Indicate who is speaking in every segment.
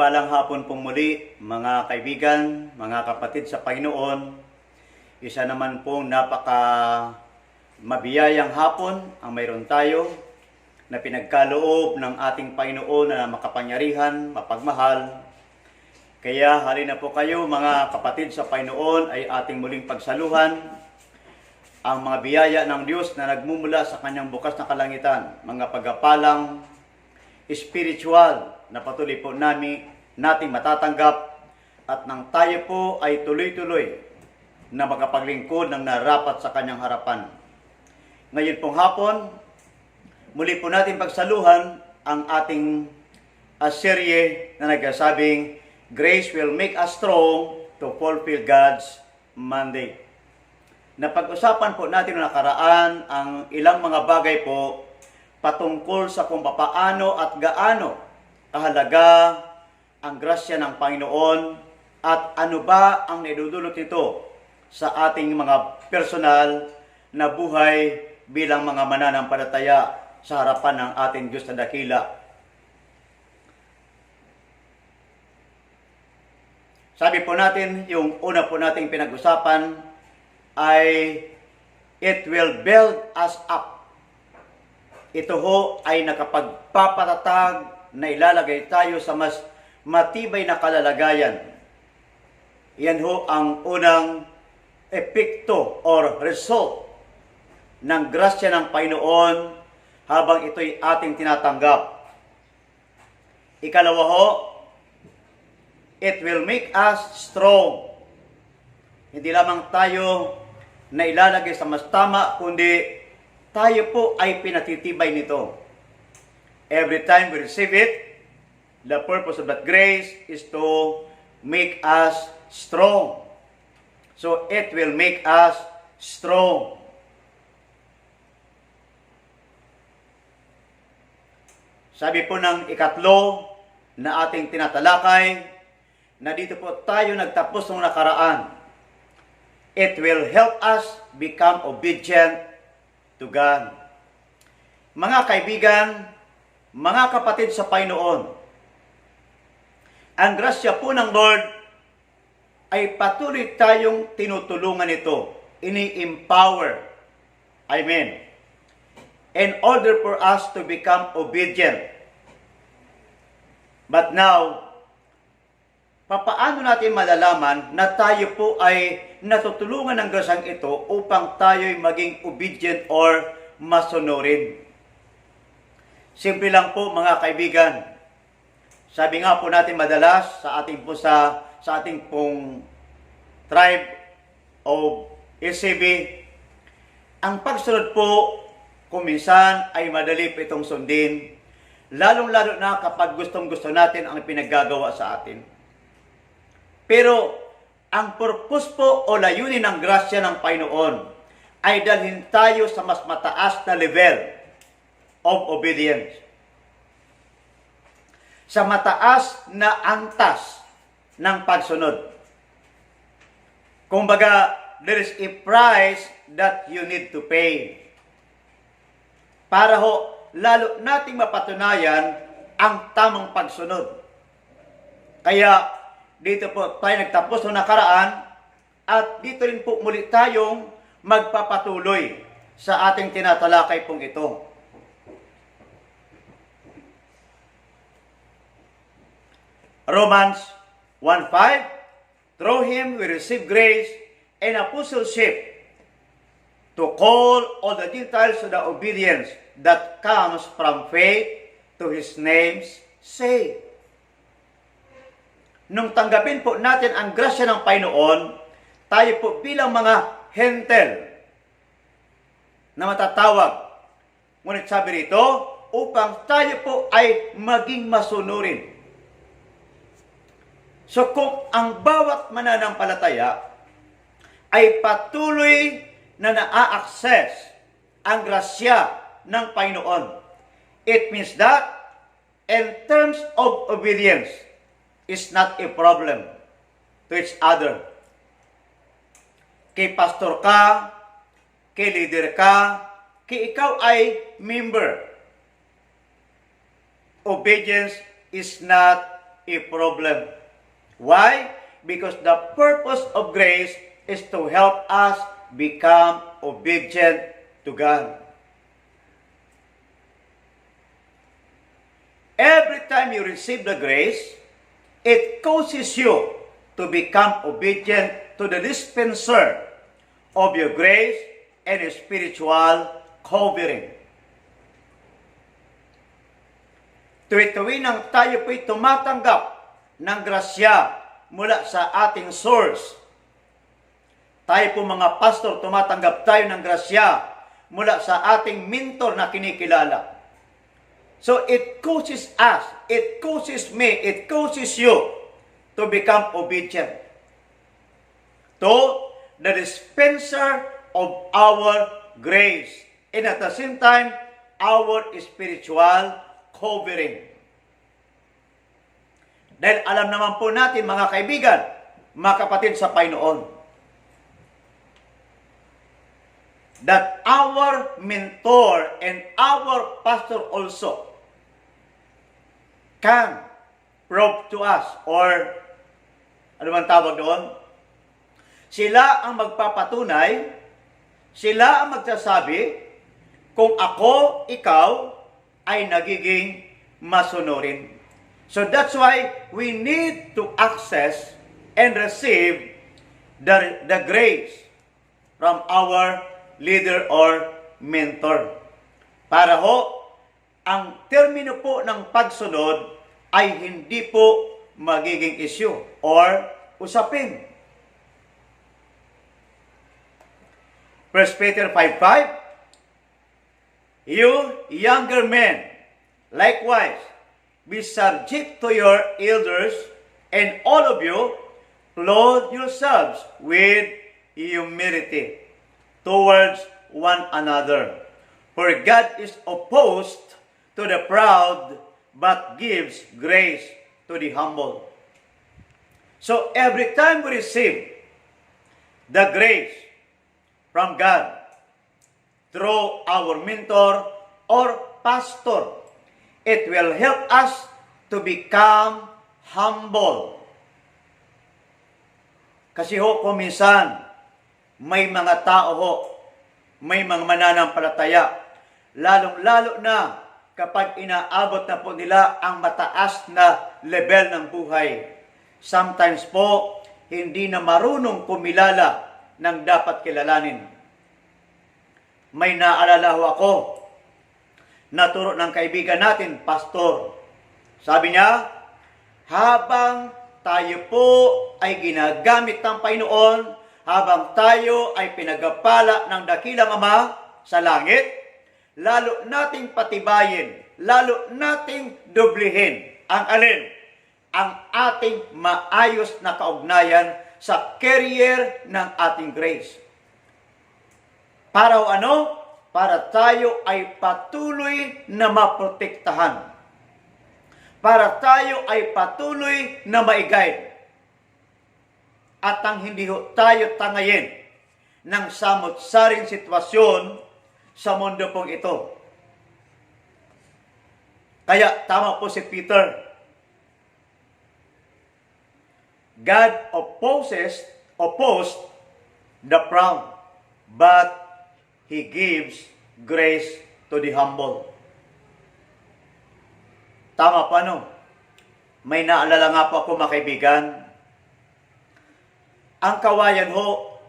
Speaker 1: Mapagpalang hapon pong muli, mga kaibigan, mga kapatid sa Panginoon. Isa naman pong mabiyayang hapon ang mayroon tayo na pinagkaloob ng ating Panginoon na makapangyarihan, mapagmahal. Kaya halina po kayo mga kapatid sa Panginoon ay ating muling pagsaluhan ang mga biyaya ng Diyos na nagmumula sa kanyang bukas na kalangitan, mga pagpalang spiritual na patuloy po nating matatanggap at nang tayo po ay tuloy-tuloy na makapaglingkod ng narapat sa kanyang harapan. Ngayon pong hapon, muli po natin pagsaluhan ang ating serye na nagsasabing Grace will make us strong to fulfill God's mandate. Napag-usapan po natin noong nakaraan ang ilang mga bagay po patungkol sa kung paano at gaano kahalaga ang grasya ng Panginoon at ano ba ang naidudulot nito sa ating mga personal na buhay bilang mga mananampalataya sa harapan ng ating Diyos na dakila. Sabi po natin, yung una po nating pinag-usapan ay it will build us up. Ito ho ay nakapagpapatatag na ilalagay tayo sa mas matibay na kalalagayan. Yan ho ang unang epekto or result ng grasya ng Panginoon habang ito'y ating tinatanggap. Ikalawa ho, it will make us strong. Hindi lamang tayo na ilalagay sa mas tama, kundi tayo po ay pinatitibay nito. Every time we receive it, the purpose of that grace is to make us strong. So it will make us strong. Sabi po ng ikatlo na ating tinatalakay, na dito po tayo nagtapos ng nakaraan. It will help us become obedient to God. Mga kaibigan, mga kapatid sa Panginoon, ang grasya po ng Lord ay patuloy tayong tinutulungan ito, ini-empower. Amen. In order for us to become obedient. But now, papaano natin malalaman na tayo po ay natutulungan ng grasyang ito upang tayo'y maging obedient or masunurin? Simple lang po mga kaibigan. Sabi nga po natin madalas sa ating pong tribe of SCB, ang pagsunod po kuminsan ay madali po itong sundin, lalong-lalo na kapag gustong-gusto natin ang pinaggagawa sa atin. Pero ang purpose po o layunin ng grasya ng Panginoon ay dalhin tayo sa mas mataas na level of obedience. Sa mataas na antas ng pagsunod. Kumbaga, there is a price that you need to pay. Para ho, lalo nating mapatunayan ang tamang pagsunod. Kaya, dito po tayo nagtapos ng nakaraan at dito rin po muli tayong magpapatuloy sa ating tinatalakay pong ito. Romans 1:5, through Him we receive grace and apostleship to call all the Gentiles to the obedience that comes from faith to His name's sake. Nung tanggapin po natin ang grasya ng Panginoon, tayo po bilang mga hentel na matatawag. Ngunit sabi rito, upang tayo po ay maging masunurin. So kung ang bawat mananampalataya ay patuloy na naa-access ang grasya ng Panginoon, it means that in terms of obedience is not a problem to each other. Kay pastor ka, kay leader ka, kay ikaw ay member. Obedience is not a problem. Why? Because the purpose of grace is to help us become obedient to God. Every time you receive the grace, it causes you to become obedient to the dispenser of your grace and spiritual covering. Tuwi-tuwi nang tayo po'y tumatanggap ng grasya mula sa ating source. Tayo po mga pastor, tumatanggap tayo ng grasya mula sa ating mentor na kinikilala. So it causes us, it causes me, it causes you to become obedient to the dispenser of our grace. And at the same time, our spiritual covering. Dahil alam naman po natin mga kaibigan, mga kapatid sa Panginoon, that our mentor and our pastor also can prove to us, or ano man tawag doon, sila ang magpapatunay, sila ang magsasabi kung ako, ikaw, ay nagiging masunurin. So that's why we need to access and receive the grace from our leader or mentor. Para ho, ang termino po ng pagsunod ay hindi po magiging issue or usapin. 1 Peter 5:5, you younger men, likewise, be subject to your elders, and all of you, clothe yourselves with humility towards one another. For God is opposed to the proud, but gives grace to the humble. So every time we receive the grace from God through our mentor or pastor, it will help us to become humble. Kasi ho, kung minsan, may mga tao ho, may mga mananampalataya, lalong-lalo na kapag inaabot na po nila ang mataas na level ng buhay. Sometimes po, hindi na marunong kumilala ng dapat kilalanin. May naalala ho ako, naturo ng kaibigan natin, pastor. Sabi niya, habang tayo po ay ginagamit ng Panginoon, habang tayo ay pinagpala ng dakilang Ama sa langit, lalo nating patibayin, lalo nating dublihin ang alin? Ang ating maayos na kaugnayan sa carrier ng ating grace. Para ano? Para tayo ay patuloy na maprotektahan. Para tayo ay patuloy na maigay. At ang hindi tayo tangayin ng samot-saring sitwasyon sa mundo pong ito. Kaya tama po si Peter. God opposed the proud, but He gives grace to the humble. Tama pa no? May naalala nga po ako mga kaibigan. Ang kawayan ho,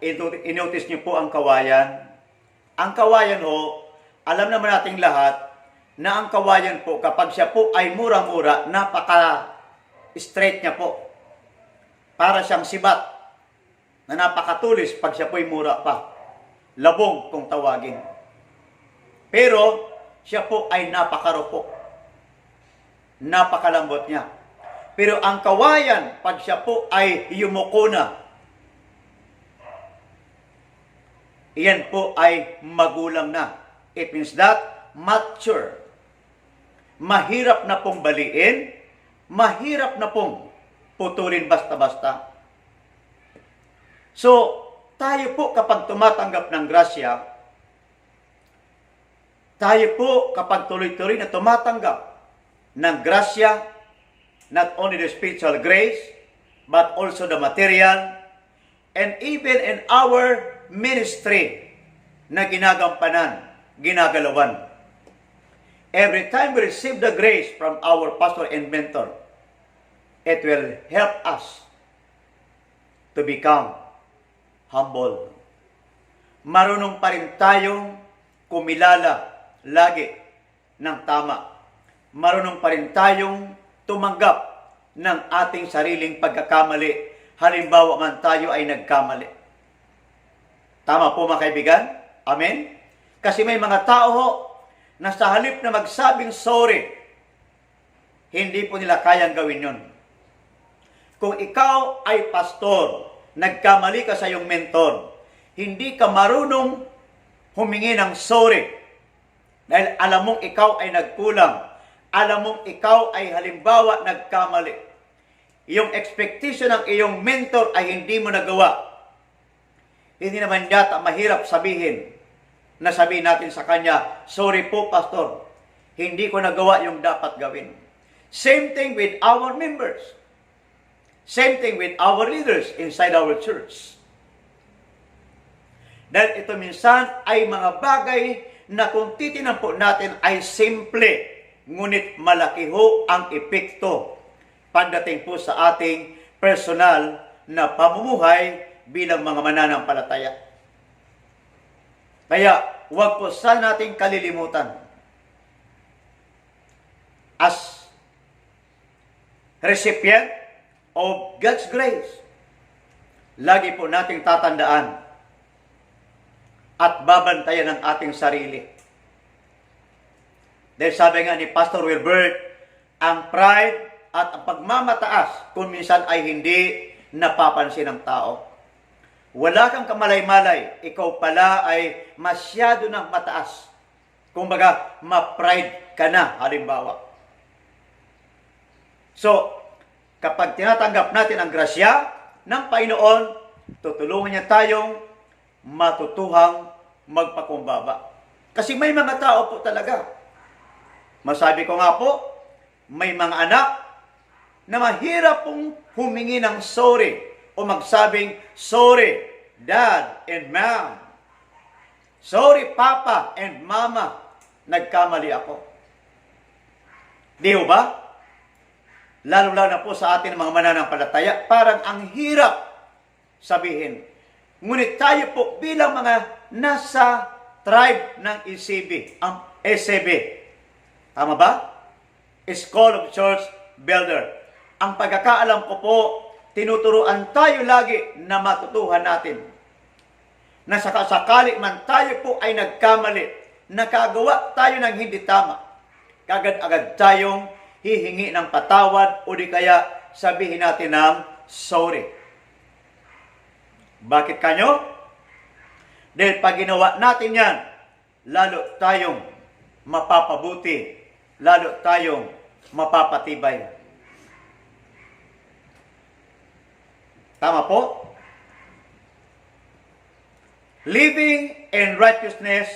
Speaker 1: inotice niyo po ang kawayan. Ang kawayan ho, alam naman nating lahat na ang kawayan po, kapag siya po ay mura-mura, napaka-straight niya po. Para siyang sibat na napakatulis pag siya po ay mura pa. Labong kung tawagin. Pero siya po ay napakarupok. Napakalambot niya. Pero ang kawayan, pag siya po ay yumuko na, iyan po ay magulang na. It means that mature. Mahirap na pong baliin, mahirap na pong putulin basta-basta. So, tayo po kapag tumatanggap ng grasya, tayo po kapag tuloy-tuloy na tumatanggap ng grasya, not only the spiritual grace, but also the material, and even in our ministry na ginagampanan, ginagalawan. Every time we receive the grace from our pastor and mentor, it will help us to become humble. Marunong pa rin tayong kumilala lagi ng tama. Marunong pa rin tayong tumanggap ng ating sariling pagkakamali. Halimbawa man tayo ay nagkamali. Tama po mga kaibigan? Amen? Kasi may mga tao na sa halip na magsabing sorry, hindi po nila kayang gawin yon. Kung ikaw ay pastor, nagkamali ka sa iyong mentor, hindi ka marunong humingi ng sorry dahil alam mong ikaw ay nagkulang, alam mong ikaw ay halimbawa nagkamali. Yung expectation ng iyong mentor ay hindi mo nagawa. Hindi naman yata mahirap sabihin na sabihin natin sa kanya, sorry po pastor, hindi ko nagawa yung dapat gawin. Same thing with our members. Same thing with our leaders inside our church. Dahil ito minsan ay mga bagay na kung titinan po natin ay simple, ngunit malaki ho ang epekto pagdating po sa ating personal na pamumuhay bilang mga mananampalataya. Kaya, huwag po sana nating kalilimutan. As recipient of God's grace, lagi po nating tatandaan at babantayan ang ating sarili. Dahil sabi nga ni Pastor Wilbert, ang pride at ang pagmamataas kung minsan ay hindi napapansin ng tao. Wala kang kamalay-malay, ikaw pala ay masyado ng mataas. Kumbaga, ma-pride ka na, halimbawa. So, kapag tinatanggap natin ang grasya ng Panginoon, tutulungan niya tayong matutuhang magpakumbaba. Kasi may mga tao po talaga. Masabi ko nga po, may mga anak na mahirap pong humingi ng sorry o magsabing, sorry, Dad and Mom. Sorry, Papa and Mama. Nagkamali ako. Di ba? Lalo-lalo na po sa atin mga mananampalataya, parang ang hirap sabihin. Ngunit tayo po bilang mga nasa tribe ng ECB, ang ECB. Tama ba? School of Church Builder. Ang pagkakaalam ko po, tinuturuan tayo lagi na matutuhan natin. Na sakasakali man tayo po ay nagkamali, nakagawa tayo ng hindi tama, kagad-agad tayong hihingi ng patawad o di kaya sabihin natin ng sorry. Bakit kanyo? Dahil pag ginawa natin yan, lalo tayong mapapabuti, lalo tayong mapapatibay. Tama po? Living in righteousness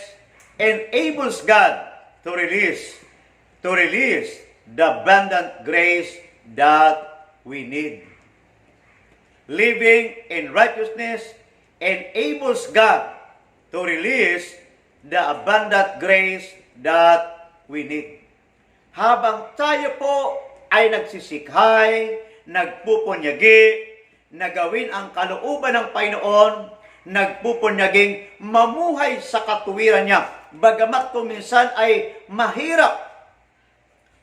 Speaker 1: enables God to release the abundant grace that we need. Living in righteousness enables God to release the abundant grace that we need. Habang tayo po ay nagsisikhay, nagpupunyagi, nagawin ang kalooban ng Panginoon, nagpupunyaging mamuhay sa katuwiran niya. Bagamat kung minsan ay mahirap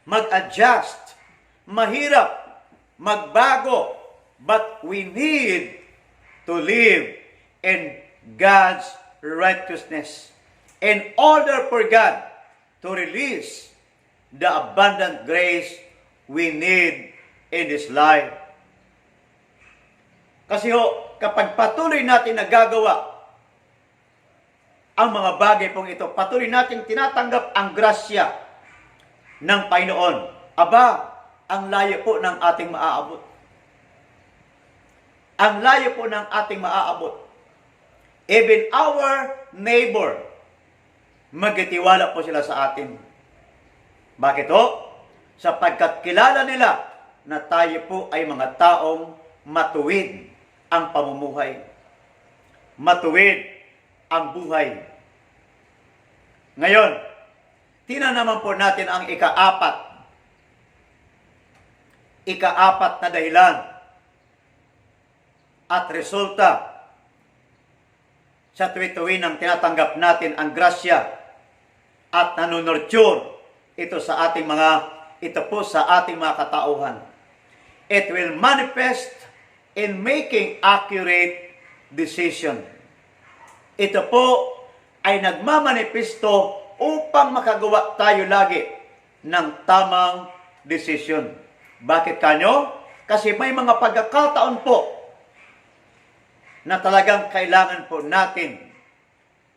Speaker 1: mag-adjust, mahirap magbago, but we need to live in God's righteousness in order for God to release the abundant grace we need in this life. Kasi kapag patuloy natin nagagawa ang mga bagay pong ito, patuloy natin tinatanggap ang grasya ng Panginoon, aba, ang layo po ng ating maaabot. Ang layo po ng ating maaabot. Even our neighbor, magtitiwala po sila sa atin. Bakit ho? Sapagkat kilala nila na tayo po ay mga taong matuwid ang pamumuhay. Matuwid ang buhay. Ngayon, tingnan naman po natin ang ikaapat na dahilan at resulta sa tuwi-tuwi ng tinatanggap natin ang grasya at nanunurture ito sa ating mga katauhan. It will manifest in making accurate decision. Ito po ay nagmamanifesto upang makagawa tayo lagi ng tamang decision. Bakit kanyo? Kasi may mga pagkakataon po na talagang kailangan po natin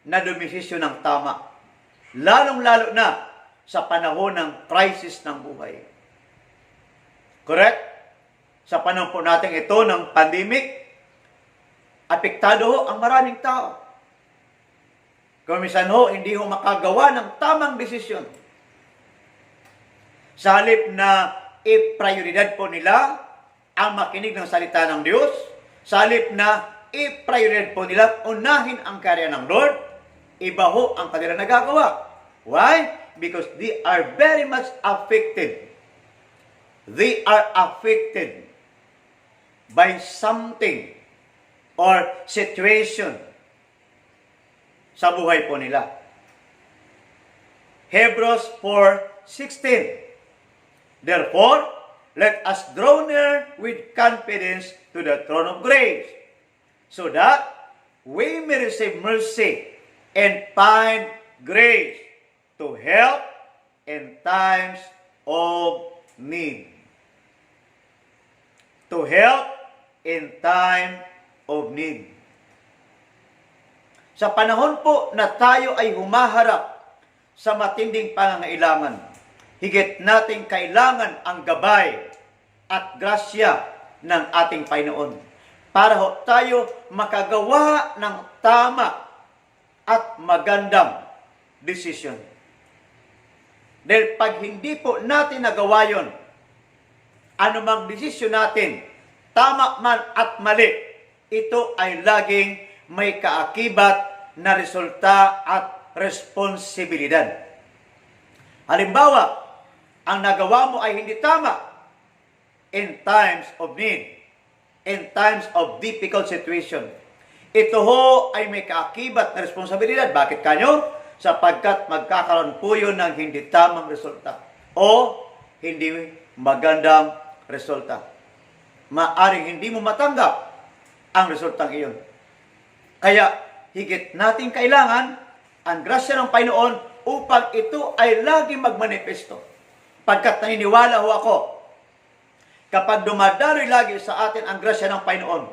Speaker 1: na dumisisyon ng tama. Lalong-lalo na sa panahon ng crisis ng buhay. Correct? Sa panahon po natin ito ng pandemic, apektado ho ang maraming tao. Kung minsan ho, hindi ho makagawa ng tamang desisyon. Sa halip na i-prioridad po nila ang makinig ng salita ng Diyos, sa halip na i-prioridad po nila unahin ang karya ng Lord, iba ho ang kanila nagagawa. Why? Because they are very much affected. They are affected by something or situation sa buhay po nila. Hebrews 4:16. Therefore, let us draw near with confidence to the throne of grace, so that we may receive mercy and find grace to help in times of need. To help in time of need. Sa panahon po na tayo ay humaharap sa matinding pangangailangan, higit nating kailangan ang gabay at grasya ng ating Panginoon para ho tayo makagawa ng tama at magandang desisyon. Dahil pag hindi po natin nagawa yun, anumang desisyon natin, tama man at mali, ito ay laging may kaakibat na resulta at responsibilidad. Halimbawa, ang nagawa mo ay hindi tama in times of need, in times of difficult situation. Ito ho ay may kaakibat na responsibilidad. Bakit kanyo? Sapagkat magkakaroon po yun ng hindi tamang resulta o hindi magandang resulta. Maaring hindi mo matanggap ang resultang iyon. Kaya higit natin kailangan ang grasya ng Panginoon upang ito ay lagi magmanifesto. Pagkat naniniwala ho ako, kapag dumadaloy lagi sa atin ang grasya ng Panginoon,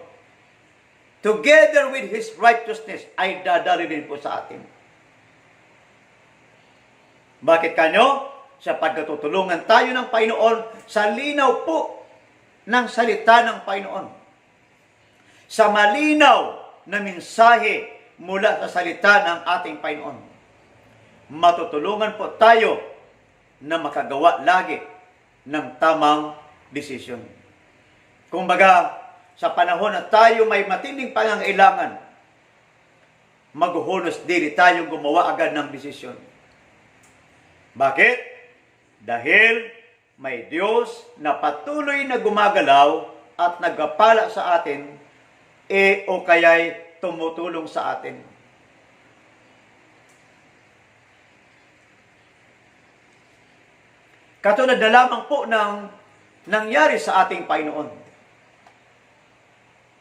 Speaker 1: together with His righteousness, ay dadaloy din po sa atin. Bakit kanyo? Sapagkat tutulungan tayo ng Panginoon sa linaw po ng salita ng Panginoon. Sa malinaw na mensahe mula sa salita ng ating Panginoon. Matutulungan po tayo na makagawa lagi ng tamang desisyon. Kumbaga, sa panahon na tayo may matinding pangangailangan, maghuhunos dili tayo gumawa agad ng desisyon. Bakit? Dahil may Diyos na patuloy na gumagalaw at nagpapala sa atin, o kaya'y tumutulong sa atin. Katulad na lamang po ng nangyari sa ating Panginoon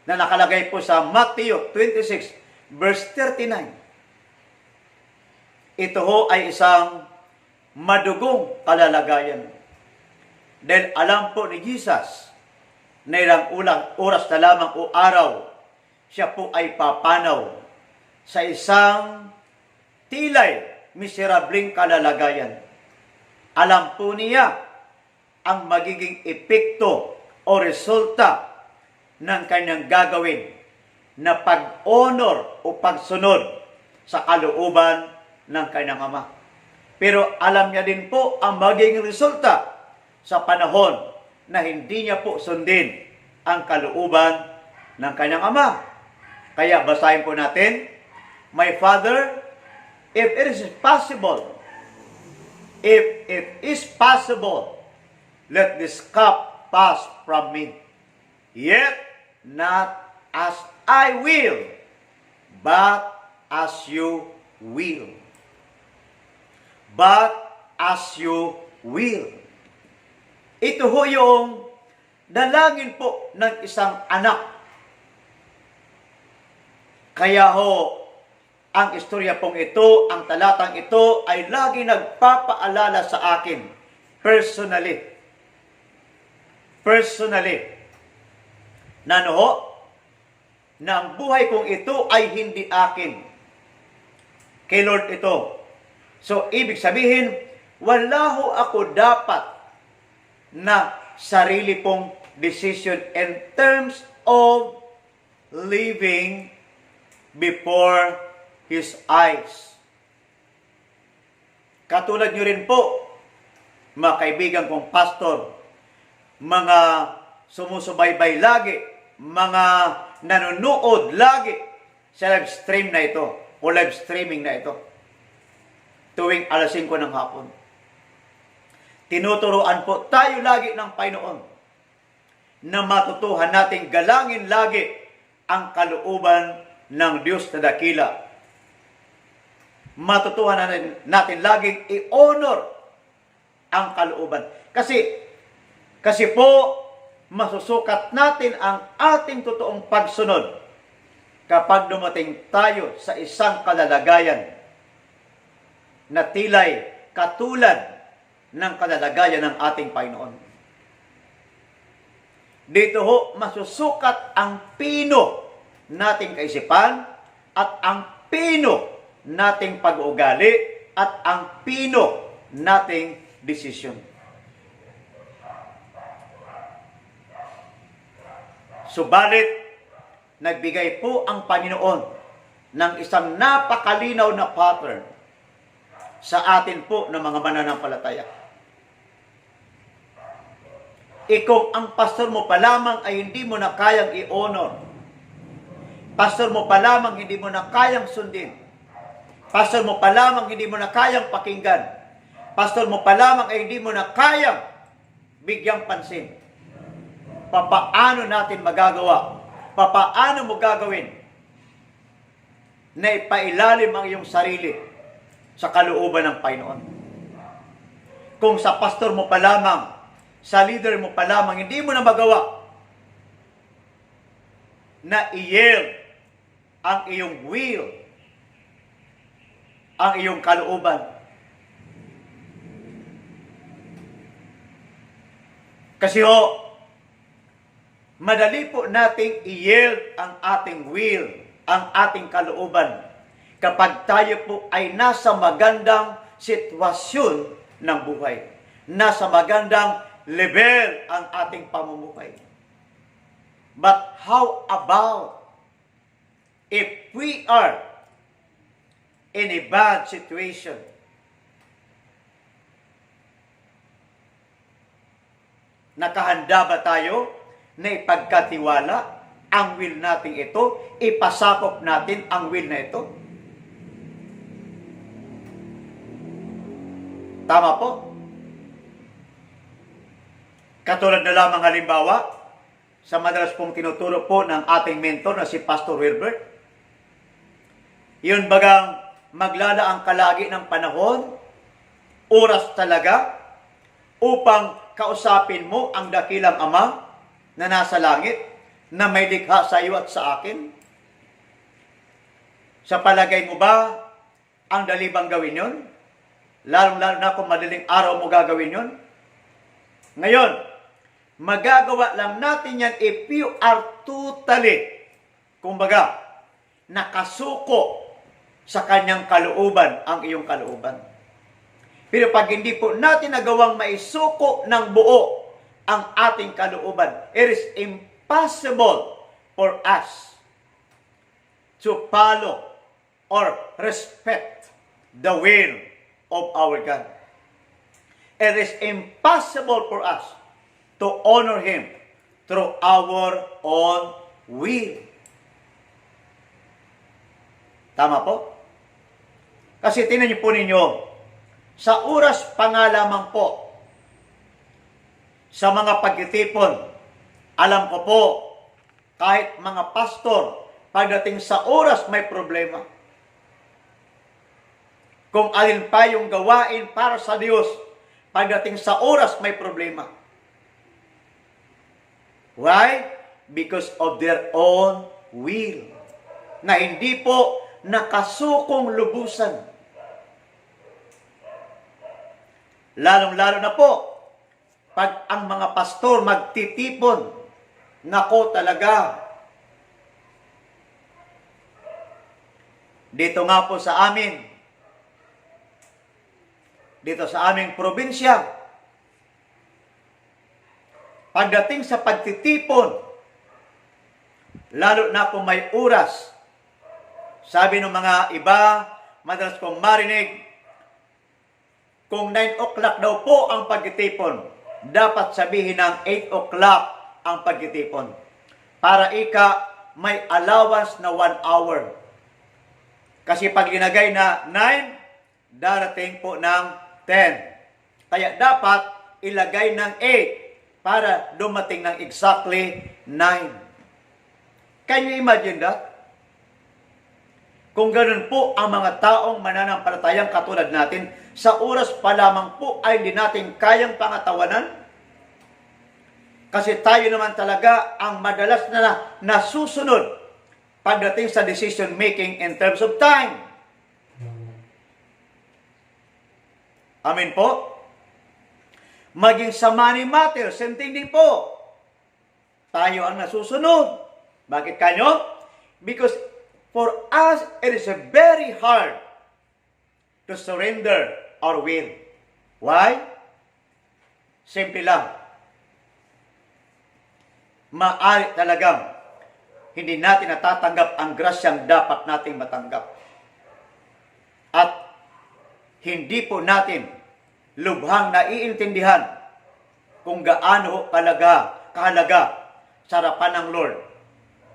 Speaker 1: na nakalagay po sa Matthew 26 verse 39. Ito ho ay isang madugong kalalagayan. Dahil alam po ni Jesus na ilang oras na lamang o araw siya po ay papanaw sa isang tilay miserableng kalalagayan. Alam po niya ang magiging epekto o resulta ng kanyang gagawin na pag-honor o pagsunod sa kalooban ng kanyang Ama. Pero alam niya din po ang magiging resulta sa panahon na hindi niya po sundin ang kalooban ng kanyang ama. Kaya basahin po natin, "My Father, if it is possible, let this cup pass from me. Yet not as I will, but as you will." But as you will. Ito ho yung dalangin po ng isang anak. Kaya ho, ang istorya pong ito, ang talatang ito, ay lagi nagpapaalala sa akin, personally, na ang buhay kong ito ay hindi akin. Kay Lord ito. So, ibig sabihin, wala ho ako dapat na sarili pong decision in terms of living before His eyes. Katulad nyo rin po, mga kaibigan kong pastor, mga sumusubaybay lagi, mga nanonood lagi sa live stream na ito o live streaming na ito tuwing alas 5 ng hapon. Tinuturuan po tayo lagi ng Panginoon na matutuhan nating galangin lagi ang kalooban ng Diyos na dakila. Matutuhan natin laging i-honor ang kalooban. Kasi po, masusukat natin ang ating totoong pagsunod kapag dumating tayo sa isang kalalagayan na tilay katulad ng kalalagayan ng ating Panginoon. Dito ho, masusukat ang pino nating kaisipan at ang pino nating pag-uugali at ang pino nating desisyon. Subalit, nagbigay po ang Panginoon ng isang napakalinaw na pattern sa atin po ng mga mananampalataya. Kung ang pastor mo pa lamang ay hindi mo na kayang i-honor, pastor mo pa lamang hindi mo na kayang sundin, pastor mo pa lamang hindi mo na kayang pakinggan, pastor mo pa lamang ay hindi mo na kayang bigyang pansin, papaano natin magagawa? Papaano mo gagawin na ipailalim ang iyong sarili sa kalooban ng Panginoon? Kung sa pastor mo pa lamang, sa leader mo pa lamang, hindi mo na magawa na i-yield ang iyong will, ang iyong kalooban. Kasi madali po nating i-yield ang ating will, ang ating kalooban, kapag tayo po ay nasa magandang sitwasyon ng buhay. Nasa magandang level ang ating pamumuhay. But how about if we are in a bad situation? Nakahanda ba tayo na ipagkatiwala ang will natin ito? Ipasakop natin ang will na ito? Tama po? Katulad na lamang halimbawa, sa madalas pong tinuturo po ng ating mentor na si Pastor Wilbert, yun bagang maglalaang kalagi ng panahon, oras talaga, upang kausapin mo ang dakilang Ama na nasa langit, na may likha sa iyo at sa akin? Sa palagay mo ba, ang dali bang gawin yun? Lalong-lalo na kung madaling araw mo gagawin yun? Ngayon, magagawa lang natin yan if you are totally, kumbaga, nakasuko sa kanyang kalooban, ang iyong kalooban. Pero pag hindi po natin nagawang maisuko ng buo ang ating kalooban, it is impossible for us to follow or respect the will of our God. It is impossible for us to honor Him through our own will. Tama po? Kasi tingnan niyo po ninyo, sa oras pa nga lamang po, sa mga pagtitipon, alam ko po, kahit mga pastor, pagdating sa oras may problema. Kung alin pa yung gawain para sa Diyos, pagdating sa oras may problema. Why? Because of their own will. Na hindi po nakasukong lubusan. Lalong-lalo na po, pag ang mga pastor magtitipon, nako talaga. Dito nga po sa amin, dito sa aming probinsya, pagdating sa pagtitipon, lalo na kung may oras, sabi ng mga iba, madalas kong marinig, kung 9 o'clock daw po ang pagtitipon, dapat sabihin ng 8 o'clock ang pagtitipon. Para may allowance na 1 hour. Kasi pag linagay na 9, darating po ng 10. Kaya dapat ilagay ng 8 para dumating ng exactly 9. Can you imagine that? Kung ganun po ang mga taong mananampalatayang katulad natin, sa oras pa lamang po ay hindi natin kayang pangatawanan. Kasi tayo naman talaga ang madalas na nasusunod pagdating sa decision making in terms of time. Amen po? Maging sa money matter, same thing din po. Tayo ang nasusunod. Bakit kanyo? Because for us, it is very hard to surrender our will. Why? Simple lang. Maaari talagang hindi natin natatanggap ang grasyang dapat nating matanggap. At hindi po natin lubhang naiintindihan kung gaano kahalaga sa harapan ng Lord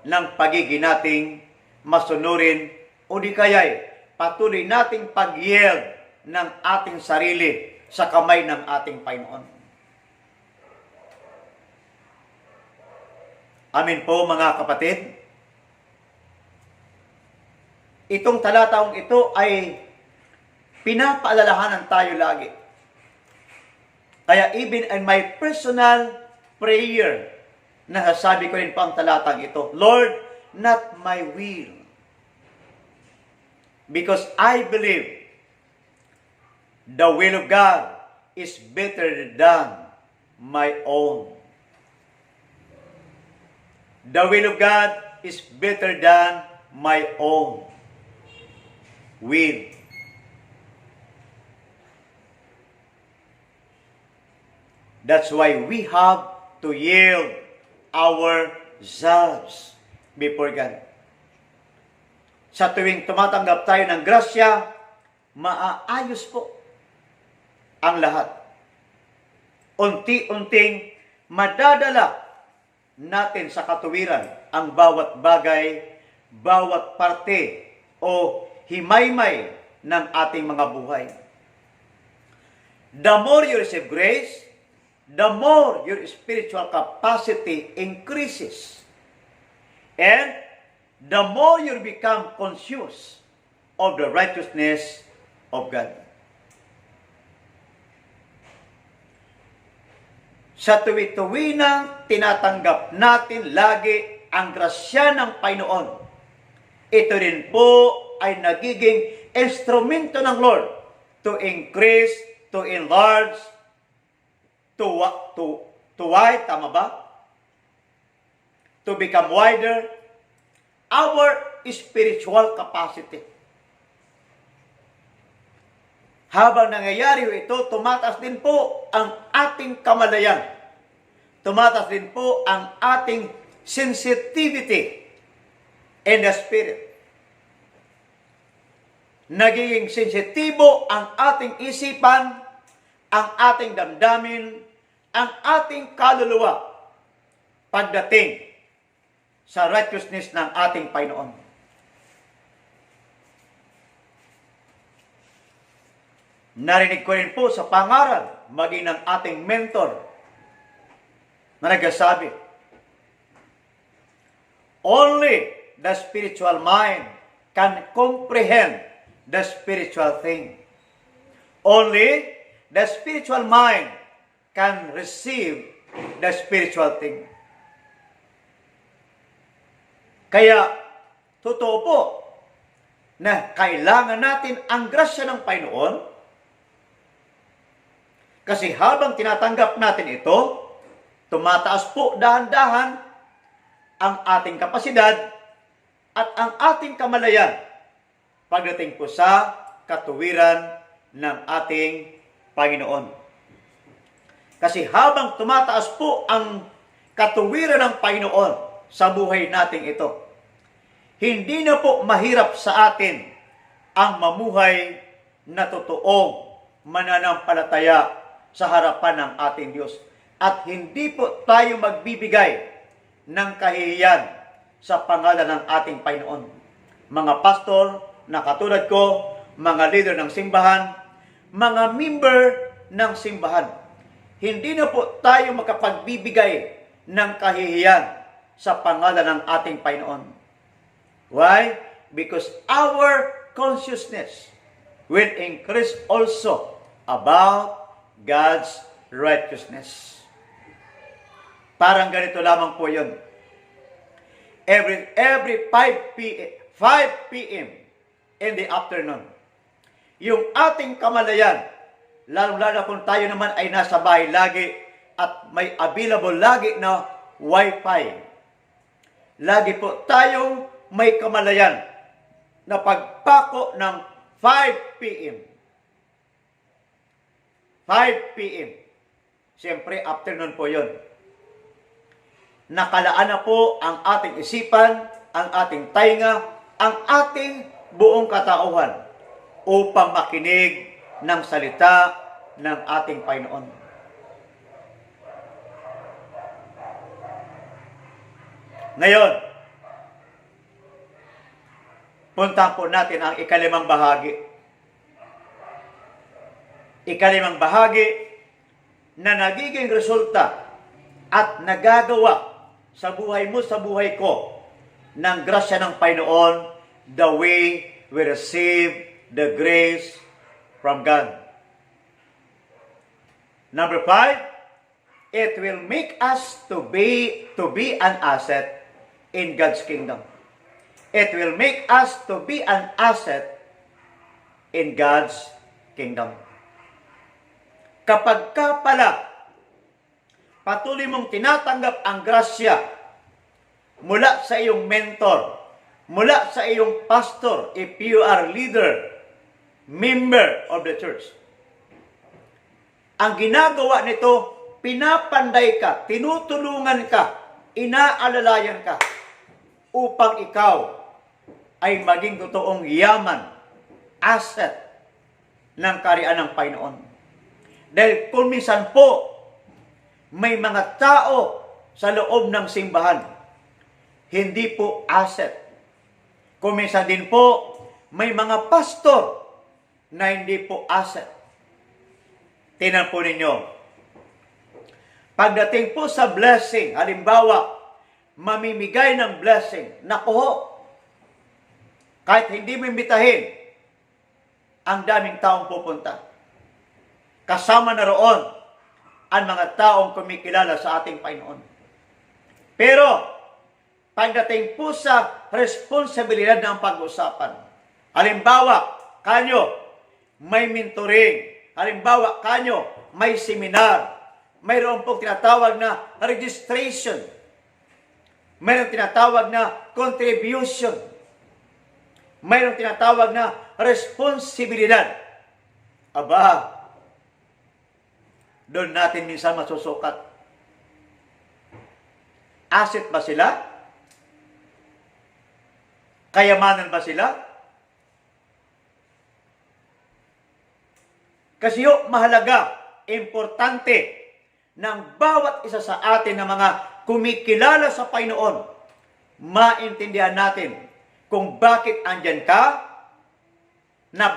Speaker 1: ng pagiging nating masunurin o di kaya'y patuloy nating pag-yield ng ating sarili sa kamay ng ating Panginoon. Amin po mga kapatid. Itong talataong ito ay pinapaalalahanan tayo lagi. Kaya even in my personal prayer, nasasabi ko rin po ang talatang ito, Lord, not my will. Because I believe the will of God is better than my own. The will of God is better than my own will. That's why we have to yield ourselves before God. Sa tuwing tumatanggap tayo ng grasya, maaayos po ang lahat. Unti-unting madadala natin sa katuwiran ang bawat bagay, bawat parte o himaymay ng ating mga buhay. The more you receive grace, the more your spiritual capacity increases. And the more you become conscious of the righteousness of God. Sa tuwi-tuwi nang tinatanggap natin lagi ang grasya ng Panginoon, ito rin po ay nagiging instrumento ng Lord to increase, to enlarge, to wide, tama ba? To become wider, our spiritual capacity. Habang nangyayari ito, tumataas din po ang ating kamalayan. Tumataas din po ang ating sensitivity in the spirit. Nagiging sensitibo ang ating isipan, ang ating damdamin, ang ating kaluluwa pagdating sa righteousness ng ating Panginoon. Narinig ko rin po sa pangaral, maging ng ating mentor, na nagsasabi, only the spiritual mind can comprehend the spiritual thing. Only the spiritual mind can receive the spiritual thing. Kaya, totoo po na kailangan natin ang grasya ng Panginoon kasi habang tinatanggap natin ito, tumataas po dahan-dahan ang ating kapasidad at ang ating kamalayan pagdating po sa katuwiran ng ating Panginoon. Kasi habang tumataas po ang katuwiran ng Panginoon sa buhay nating ito, hindi na po mahirap sa atin ang mamuhay na totoong mananampalataya sa harapan ng ating Diyos. At hindi po tayo magbibigay ng kahihiyan sa pangalan ng ating Panginoon. Mga pastor na katulad ko, mga leader ng simbahan, mga member ng simbahan, hindi na po tayo makapagbibigay ng kahihiyan sa pangalan ng ating Panginoon. Why? Because our consciousness will increase also about God's righteousness. Parang ganito lamang po yun. Every 5 p.m. in the afternoon, yung ating kamalayan, lalo-lalo kung tayo naman ay nasa bahay lagi at may available lagi na Wi-Fi. Lagi po tayong may kamalayan na pagpako ng 5 p.m. 5 p.m. Siyempre, afternoon po yun. Nakalaan na po ang ating isipan, ang ating tainga, ang ating buong katauhan upang makinig ng salita ng ating Panginoon. Ngayon, puntahan po natin ang ikalimang bahagi. Ikalimang bahagi na nagiging resulta at nagagawa sa buhay mo, sa buhay ko, ng grasya ng Panginoon, the way we receive the grace from God. Number 5, it will make us to be an asset in God's kingdom. It will make us to be an asset in God's kingdom. Kapag ka pala patuloy mong tinatanggap ang grasya mula sa iyong mentor, mula sa iyong pastor, if you are leader, member of the church, ang ginagawa nito, pinapanday ka, tinutulungan ka, inaalalayan ka, upang ikaw ay maging totoong yaman, asset ng kaharian ng Panginoon. Dahil kung minsan po, may mga tao sa loob ng simbahan, hindi po asset. Kung minsan din po, may mga pastor na hindi po asset. Tingnan po ninyo. Pagdating po sa blessing, halimbawa, mamimigay ng blessing, naku, kahit hindi mo imbitahin, ang daming taong pupunta. Kasama na roon ang mga taong kumikilala sa ating Panginoon. Pero, pagdating po sa responsibilidad ng pag-usapan, halimbawa, kanyo, may mentoring, halimbawa, kanyo, may seminar, mayroon pong tinatawag na registration, mayroon tinatawag na contribution, mayroon tinatawag na responsibilidad. Aba, doon natin minsan masusukat. Asset ba sila? Kayamanan ba sila? Kasi mahalaga, importante ng bawat isa sa atin na mga kumikilala sa Panginoon, maintindihan natin kung bakit andyan ka na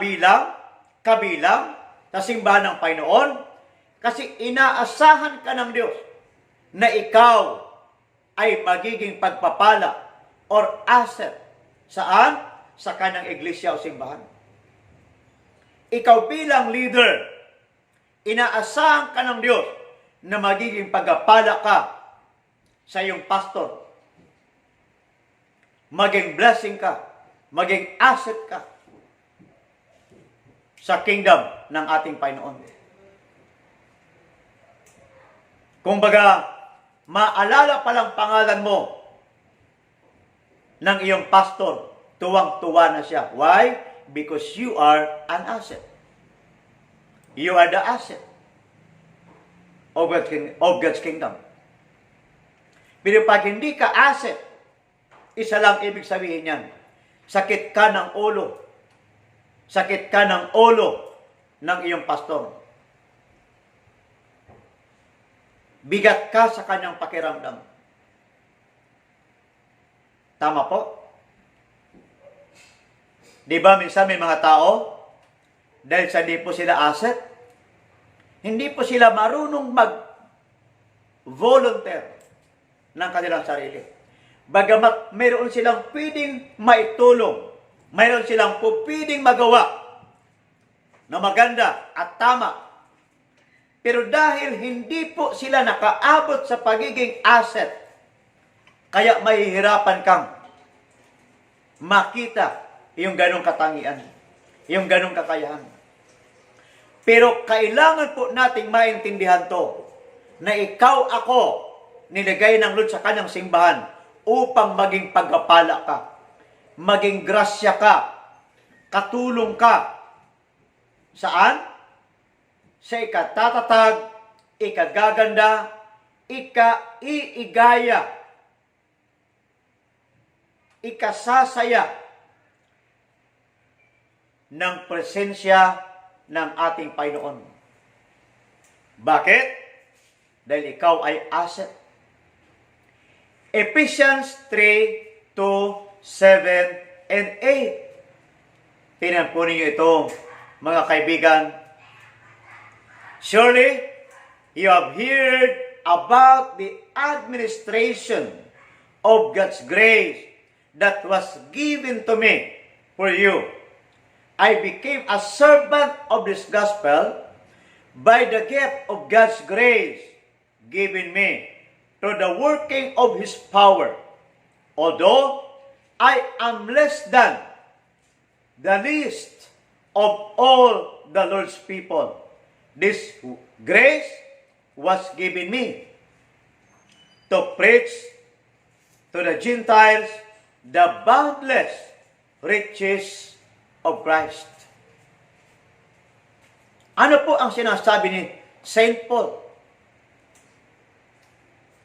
Speaker 1: kabilang sa simbahan ng Panginoon, kasi inaasahan ka ng Diyos na ikaw ay magiging pagpapala or asset. Saan? Sa kanyang iglesia o simbahan. Ikaw bilang leader, inaasahan ka ng Diyos na magiging pagpapala ka sa iyong pastor. Maging blessing ka, maging asset ka sa kingdom ng ating Panginoon. Kung baga, maalala palang pangalan mo ng iyong pastor, tuwang-tuwa na siya. Why? Because you are an asset. You are the asset of God's kingdom. Pero pag hindi ka asset, isa lang ibig sabihin yan. Sakit ka ng ulo. Sakit ka ng ulo ng iyong pastor. Bigat ka sa kanyang pakiramdam. Tama po? Di ba minsan may mga tao, dahil sa hindi po sila asset, hindi po sila marunong mag-volunteer ng kanilang sarili. Bagamat mayroon silang pwedeng maitulong, mayroon silang pwedeng magawa na maganda at tama. Pero dahil hindi po sila nakaabot sa pagiging asset, kaya mahihirapan kang makita yung ganong katangian, yung ganong kakayahan. Pero kailangan po nating maintindihan to, na ikaw ako nilagay ng Lord sa kanyang simbahan upang maging pagpapala ka, maging grasya ka, katulong ka. Saan? Sa ikatatatag, ikagaganda, ikaiigaya, ikasasaya ng presensya ng ating Panginoon. Bakit? Dahil ikaw ay asset. Ephesians 3, 2, 7, and 8. Tingnan po ninyo ito, mga kaibigan. Surely, you have heard about the administration of God's grace that was given to me for you. I became a servant of this gospel by the gift of God's grace given me through the working of His power. Although I am less than the least of all the Lord's people, this grace was given me to preach to the Gentiles the boundless riches of Christ. Ano po ang sinasabi ni Saint Paul?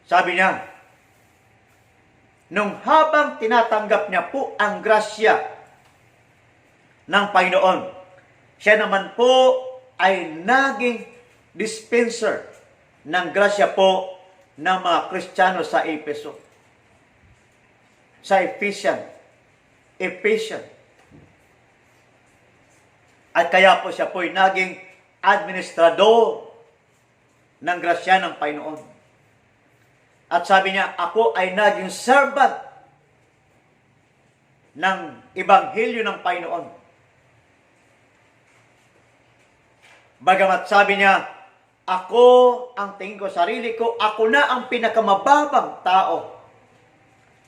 Speaker 1: Sabi niya, nung habang tinatanggap niya po ang grasya ng Panginoon, siya naman po ay naging dispenser ng grasya po ng mga Kristiyano sa Efeso. Sa Ephesians. At kaya po siya po ay naging administrador ng grasya ng Panginoon. At sabi niya, ako ay naging servant ng Ebanghelyo ng Panginoon. Bagamat sabi niya, ako ang tingin ko, sarili ko, ako na ang pinakamababang tao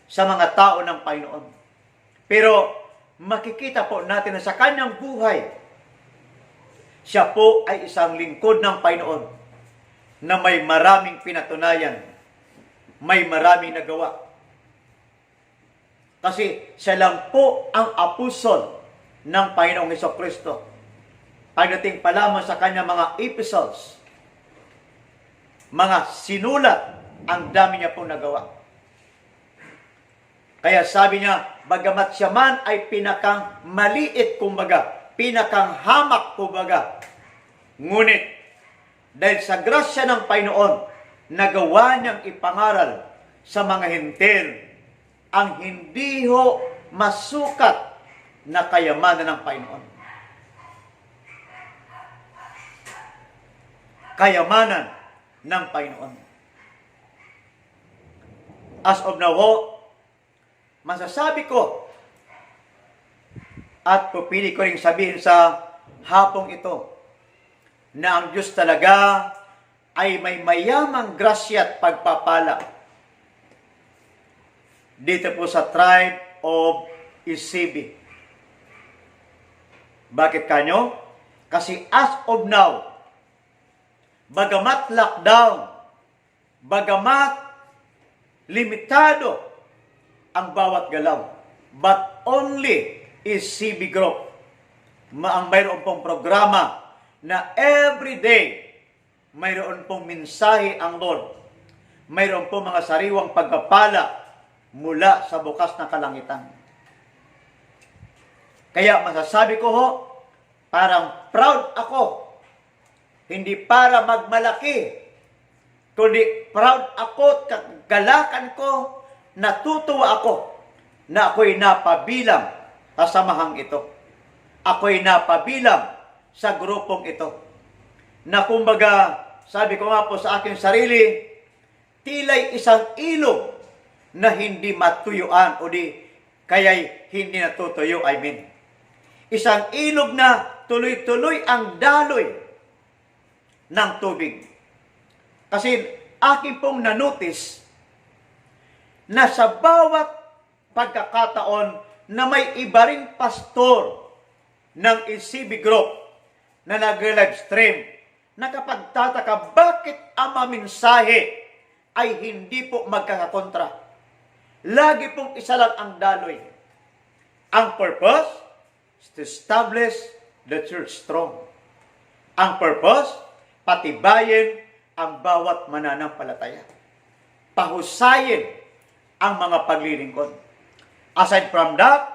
Speaker 1: sa mga tao ng Panginoon. Pero makikita po natin na sa kanyang buhay, siya po ay isang lingkod ng Panginoon na may maraming pinatunayan, may maraming nagawa. Kasi siya lang po ang apostol ng Panginoong Hesukristo. Pagdating pa lamang sa kanya mga epistles, mga sinulat, ang dami niya pong nagawa. Kaya sabi niya, bagamat siya man ay pinakang maliit kumbaga, pinakang hamak kumbaga, ngunit dahil sa grasya ng Panginoon, nagawa niyang ipangaral sa mga hintil ang hindi ho masukat na kayamanan ng Panginoon. Kayamanan ng Panginoon. As of now ho, masasabi ko at pupili ko ring sabihin sa hapong ito na ang Diyos talaga ay may mayamang grasya at pagpapala dito po sa tribe of Isibi. Bakit kanyo? Kasi as of now, bagamat lockdown, bagamat limitado ang bawat galaw, but only Isibi Group, ang mayroon pong programa na everyday mayroon pong mensahe ang Lord. Mayroon pong mga sariwang pagpapala mula sa bukas na kalangitan. Kaya masasabi ko ho, parang proud ako. Hindi para magmalaki, kundi proud ako, kagalakan ko, natutuwa ako na ako'y napabilang sa samahang ito. Ako'y napabilang sa grupong ito. Na kumbaga, sabi ko nga po sa aking sarili, tila'y isang ilog na hindi matuyuan o di kaya'y hindi natutuyo, I mean. Isang ilog na tuloy-tuloy ang daloy ng tubig. Kasi aking pong nanotice na sa bawat pagkakataon na may iba ring pastor ng ECB Group na nag-live stream, nakapagtataka bakit ang maminsahe ay hindi po magkakakontra. Lagi pong isa lang ang daloy. Ang purpose is to establish the church strong. Ang purpose, patibayin ang bawat mananampalataya. Pahusayin ang mga paglilingkod. Aside from that,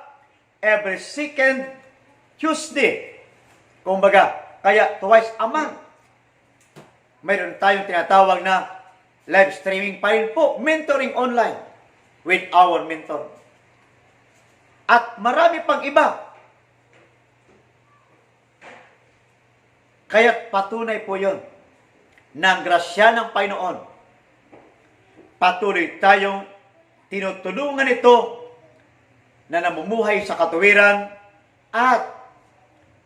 Speaker 1: every second Tuesday, kumbaga, kaya twice a month, mayroon tayong tinatawag na live streaming pa rin po, mentoring online with our mentor. At marami pang iba. Kaya patunay po yun ng grasya ng Panginoon. Patuloy tayong tinutulungan ito na namumuhay sa katuwiran at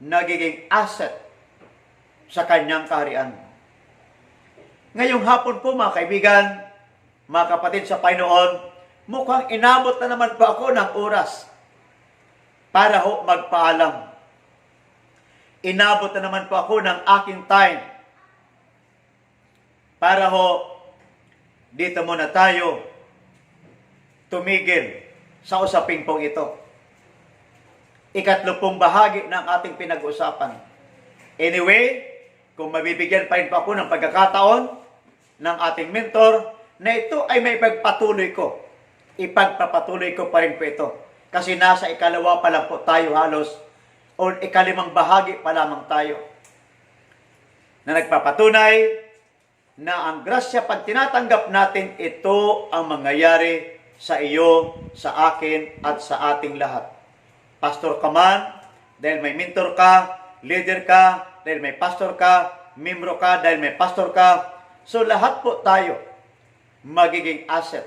Speaker 1: nagiging asset sa kanyang kaharian. Ngayong hapon po mga kaibigan, mga kapatid sa Panginoon, mukhang inabot na naman po ako ng oras para ho magpaalam. Inabot na naman po ako ng aking time para ho dito muna tayo tumigil sa usaping pong ito. Ikatlo pong bahagi ng ating pinag-usapan. Anyway, kung mabibigyan pa rin po ako ng pagkakataon ng ating mentor, na ito ay may pagpatuloy ko. Ipagpapatuloy ko pa rin po ito. Kasi nasa ikalawa pa lang po tayo halos, o ikalimang bahagi pa lamang tayo. Na nagpapatunay na ang grasya pag tinatanggap natin, ito ang mangyayari sa iyo, sa akin, at sa ating lahat. Pastor ka man, dahil may mentor ka, leader ka, dahil may pastor ka, membro ka, dahil may pastor ka. So lahat po tayo magiging asset.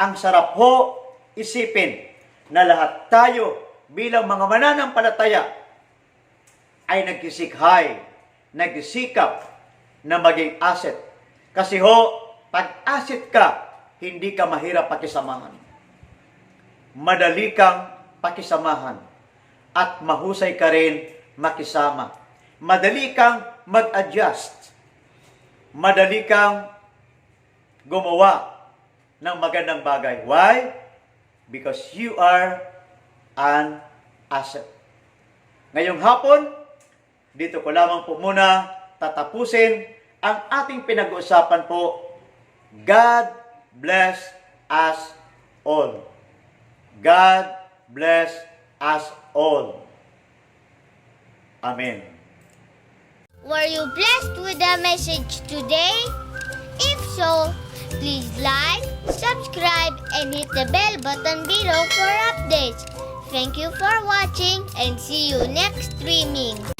Speaker 1: Ang sarap ho isipin na lahat tayo bilang mga mananampalataya ay nagsisikhay, nagsikap na maging asset. Kasi ho, pag asset ka, hindi ka mahirap pakisamahan. Madali kang pakisamahan at mahusay ka rin makisama. Madali kang mag-adjust. Madali kang gumawa ng magandang bagay. Why? Because you are an asset. Ngayong hapon, dito ko lamang po muna tatapusin ang ating pinag-uusapan po. God bless us all. God bless us all. Amen.
Speaker 2: Were you blessed with the message today? If So, please like, subscribe, and hit the bell button below for updates. Thank you for watching and see you next streaming.